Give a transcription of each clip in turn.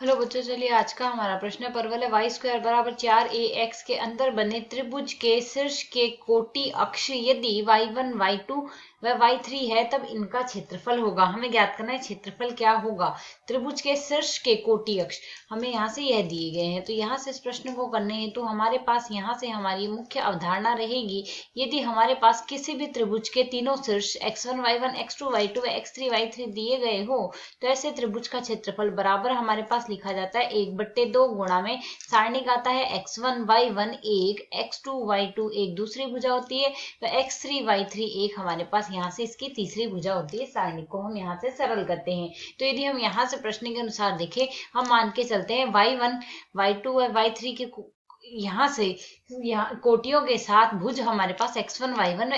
Hello बच्चों, चलिए आज का हमारा प्रश्न परवल है वाई स्क्वायर बराबर 4ax के अंदर बने त्रिभुज के शीर्ष के कोटि अक्ष यदि y1 y2 व y3 है तब इनका क्षेत्रफल होगा। हमें ज्ञात करना है क्षेत्रफल क्या होगा। त्रिभुज के शीर्ष के कोटि अक्ष हमें यहाँ से यह दिए गए हैं, तो यहाँ से इस प्रश्न को करने हैं तो हमारे पास यहाँ से हमारी मुख्य अवधारणा रहेगी, यदि हमारे पास किसी भी त्रिभुज के तीनों शीर्ष x1 y1 x2 y2 व x3 y3 दिए गए हो तो ऐसे त्रिभुज का क्षेत्रफल बराबर हमारे पास लिखा जाता है 1/2 गुणा में सारणिक आता है x1 y1 एक, x2 y2 एक दूसरी भुजा होती है, तो x3 y3 एक हमारे पास यहाँ से इसकी तीसरी भुजा होती है। सारणिक को हम यहाँ से सरल करते हैं, तो यदि हम यहाँ से प्रश्न के अनुसार देखें, हम मान के चलते हैं y1 y2 और y3 के यहाँ से यहाँ कोटियों के साथ भुज हमारे पास x1 y1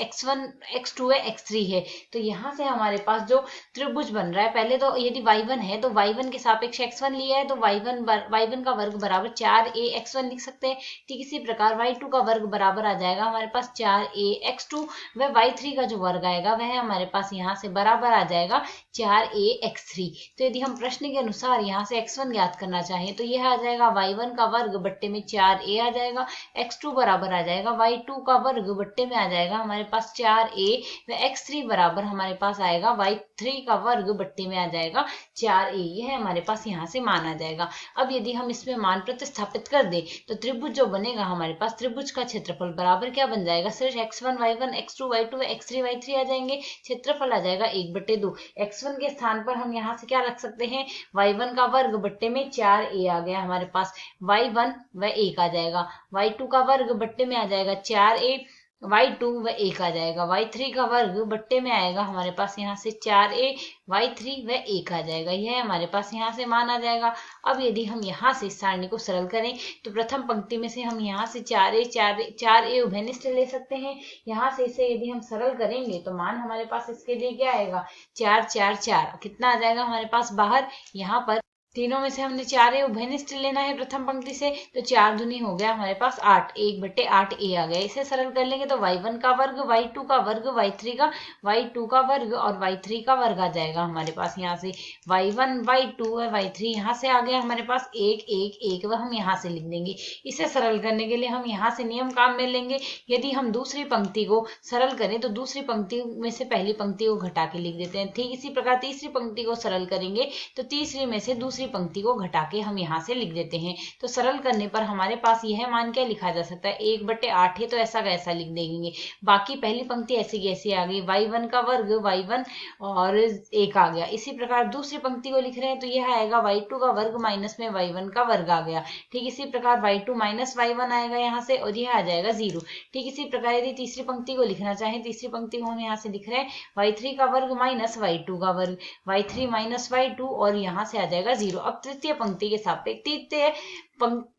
x1 x2 है x3 है, तो यहाँ से हमारे पास जो त्रिभुज बन रहा है, पहले तो यदि y1 है तो y1 के सापेक्ष x1 लिया है तो y1 का वर्ग बराबर 4ax1 लिख सकते हैं। ठीक इसी प्रकार y2 का वर्ग बराबर आ जाएगा हमारे पास 4ax2 व y3 का जो वर्ग आएगा वह हमारे पास यहाँ से बराबर आ जाएगा 4ax3। तो यदि हम प्रश्न के अनुसार यहाँ से x1 ज्ञात करना चाहें तो यह आ जाएगा y1 का वर्ग बट्टे में 4a आ जाएगा, x2 बराबर आ जाएगा y2 का वर्ग बट्टे में आ जाएगा हमारे पास 4a व x3 बराबर हमारे पास आएगा y3 का वर्ग बट्टे में आ जाएगा 4a। यह हमारे पास यहाँ से मान आ जाएगा। अब यदि हम इसमें मान प्रतिस्थापित कर दे तो त्रिभुज जो बनेगा हमारे पास, त्रिभुज का क्षेत्रफल बराबर क्या बन जाएगा, सिर्फ x1 y1 x2 y2 व x3 y3 आ जाएंगे, क्षेत्रफल आ जाएगा 1/2। x1 के स्थान पर हम यहाँ से क्या रख सकते हैं, y1 का वर्ग बट्टे में 4a आ गया हमारे पास, y1 व 1 आ जाएगा, y2 का वर्ग बट्टे में आ जाएगा 4a, y2 व 1 आ जाएगा, y3 का वर्ग बट्टे में आएगा हमारे पास यहाँ से 4a, y3 व 1 आ जाएगा। यह हमारे पास यहाँ से मान आ जाएगा। अब यदि हम यहाँ से इस सारणी को सरल करें तो प्रथम पंक्ति में से हम यहाँ से 4a उभयनिष्ठ ले सकते हैं। यहाँ से इसे यदि हम सरल करेंगे तो मान हमारे पास इसके लिए क्या आएगा, 4 4 4 कितना आ जाएगा हमारे पास बाहर। यहाँ पर तीनों में से हमने 4a उभयनिष्ठ लेना है प्रथम पंक्ति से, तो 4 दूनी हो गया हमारे पास 8, 1/8a आ गया। इसे सरल कर लेंगे तो y1 का वर्ग y2 का वर्ग y2 का वर्ग और y3 का वर्ग आ जाएगा हमारे पास। यहाँ से y1 y2 और y3 यहाँ से आ गया हमारे पास 1 1 1 वह हम यहाँ से लिख देंगे। इसे सरल करने के लिए हम यहाँ से नियम काम में लेंगे। यदि हम दूसरी पंक्ति को सरल करें तो दूसरी पंक्ति में से पहली पंक्ति को घटा के लिख देते हैं। ठीक इसी प्रकार तीसरी पंक्ति को सरल करेंगे तो तीसरी में से दूसरी पंक्ति को घटा के हम यहाँ से लिख देते हैं। तो सरल करने पर हमारे पास यह मान क्या लिखा जा सकता है, 1/8 है तो ऐसा कैसा लिख देंगे। बाकी पहली पंक्ति ऐसी कैसी आ गई, y1 का वर्ग y1 और 1 आ गया। इसी प्रकार दूसरी पंक्ति को लिख रहे हैं तो यह आएगा y2 का वर्ग माइनस में y1 का वर्ग आ गया। ठीक इसी प्रकार y2 माइनस y1 आएगा यहाँ से और यह आ जाएगा 0। ठीक इसी प्रकार यदि तीसरी पंक्ति को लिखना चाहें, तीसरी पंक्ति को हम यहाँ से लिख रहे हैं y3 का वर्ग माइनस y2 का वर्ग, y3 माइनस y2 और यहाँ से आ जाएगा 0। अब तृतीय पंक्ति के सापेक्ष, तृतीय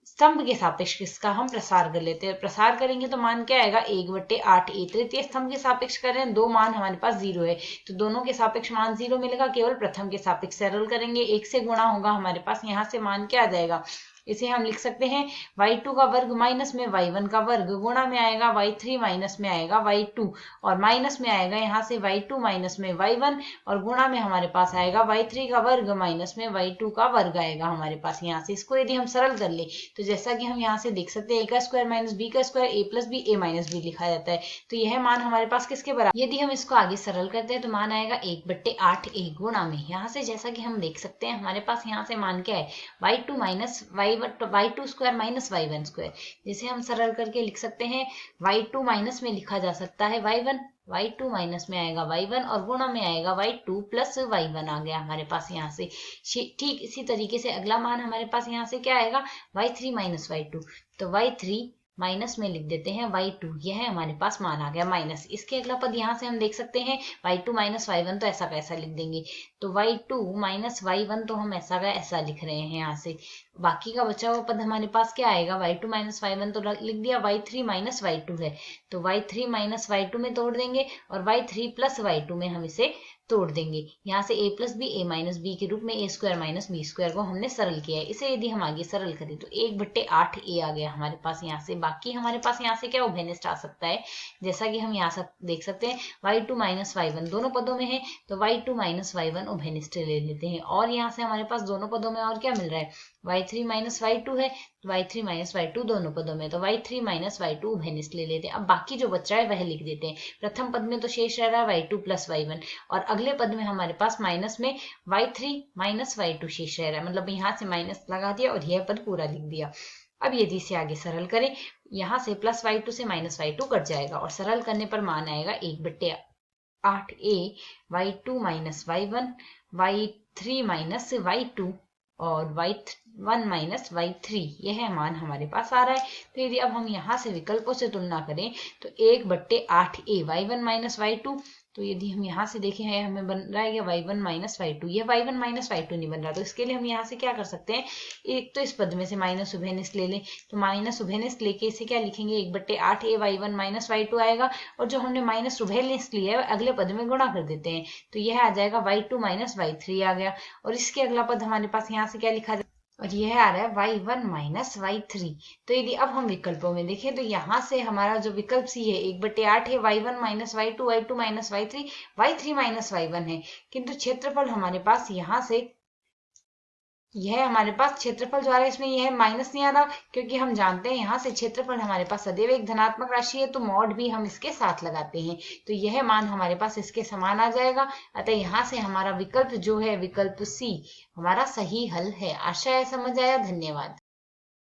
स्तंभ के सापेक्ष किसका हम प्रसार कर लेते हैं। प्रसार करेंगे तो मान क्या आएगा, 1/8a। तृतीय स्तंभ के सापेक्ष करें, दो मान हमारे पास 0 है तो दोनों के सापेक्ष मान 0 मिलेगा, केवल प्रथम के सापेक्ष सरल करेंगे 1 से गुणा होगा हमारे पास। यहाँ से मान क्या आ जाएगा, इसे हम लिख सकते हैं y2 का वर्ग माइनस में y1 का वर्ग गुणा में आएगा y3 माइनस में आएगा y2 और माइनस में आएगा यहाँ से y2 माइनस में y1 और गुणा में हमारे पास आएगा y3 का वर्ग माइनस में y2 का वर्ग आएगा हमारे पास। यहाँ से इसको यदि हम सरल कर ले तो जैसा कि हम यहाँ से देख सकते हैं a का स्क्वायर माइनस b का square a plus b a minus b लिखा जाता है, तो यह मान हमारे पास किसके बराबर। यदि हम इसको आगे सरल करते हैं तो मान आएगा 1/8a गुणा में, यहाँ से जैसा कि हम देख सकते हैं हमारे पास यहाँ से मान क्या है, y2 minus y2 square minus y1 square, जिसे हम सरल करके लिख सकते हैं y2 माइनस में लिखा जा सकता है y1, y2 माइनस में आएगा y1 और गुणा में आएगा y2 प्लस y1 आ गया हमारे पास यहाँ से। ठीक इसी तरीके से अगला मान हमारे पास यहाँ से क्या आएगा, y3 माइनस y2, तो y3 माइनस में लिख देते हैं y2, यह हमारे पास मान आ गया माइनस। इसके अगला पद यहाँ से हम देख सकते हैं y2 माइनस y1, तो ऐसा कैसा लिख देंगे, तो y2 माइनस y1 तो हम ऐसा का ऐसा लिख रहे हैं यहाँ से। बाकी का बचा हुआ पद हमारे पास क्या आएगा, y2 माइनस y1 तो लिख दिया, y3 माइनस y2 है तो y3 माइनस y2 में तोड़ देंगे और y3 प्लस y2 में हम इसे तोड़ देंगे। यहाँ से a plus B a minus B के रूप में a square minus B square को हमने सरल किया है। इसे यदि हम आगे सरल करें तो 1/8a आ गया हमारे पास यहाँ से। बाकी हमारे पास यहाँ से क्या उभयनिष्ठ आ सकता है, जैसा कि हम यहाँ से देख सकते हैं y2 माइनस y1 दोनों पदों में है तो y2 माइनस y1 उभयनिष्ठ ले लेते हैं। और यहाँ से हमारे पास दोनों पदों में और क्या मिल रहा है, y3 माइनस y2 है, y3 माइनस y2 दोनों पदों में, तो y3 माइनस y2 उभयनिष्ठ ले लेते हैं। अब बाकी जो बच रहा है वह लिख देते हैं। प्रथम पद में तो शेष रह रहा है y2 प्लस y1, और अगले पद में हमारे पास माइनस में y3 माइनस y2 शेष रह रहा है, मतलब यहाँ से माइनस लगा दिया और यह पद पूरा लिख दिया। अब यदि इसे आगे सरल करें, यहाँ से प्लस y2 से माइनस y2 कट जाएगा और सरल करने पर मान आएगा 1/8a y2 minus y1 y3 minus y2 और y1 माइनस y3, यह मान हमारे पास आ रहा है। तो यदि अब हम यहाँ से विकल्पों से तुलना करें तो 1/8a y1 माइनस y2, तो यदि हम यहाँ से देखें है हमें बन रहा है y1 माइनस y2, यह y1 माइनस y2 नहीं बन रहा, तो इसके लिए हम यहाँ से क्या कर सकते हैं, एक तो इस पद में से माइनस उभयनिष्ठ ले लें, तो माइनस उभयनिष्ठ लेके इसे क्या लिखेंगे, 1/8a y1 माइनस y2 आएगा, और जो हमने माइनस उभयनिष्ठ लिया है अगले पद में गुणा कर देते हैं, तो यह आ जाएगा y2 माइनस y3 आ गया। और इसके अगला पद हमारे पास यहाँ से क्या लिखा जाए, और यह आ रहा है y1 माइनस y3। तो यदि अब हम विकल्पों में देखें तो यहाँ से हमारा जो विकल्प सी है 1/8 है, y1 minus y2, y2 minus y3, y3 minus y1 है, किंतु क्षेत्रफल हमारे पास यहाँ से यह हमारे पास क्षेत्रफल जो आ रहा है इसमें यह माइनस नहीं आ रहा, क्योंकि हम जानते हैं यहाँ से क्षेत्रफल हमारे पास सदैव एक धनात्मक राशि है, तो मॉड भी हम इसके साथ लगाते हैं, तो यह मान हमारे पास इसके समान आ जाएगा। अतः यहाँ से हमारा विकल्प जो है, विकल्प सी हमारा सही हल है। आशा है समझ आया। धन्यवाद।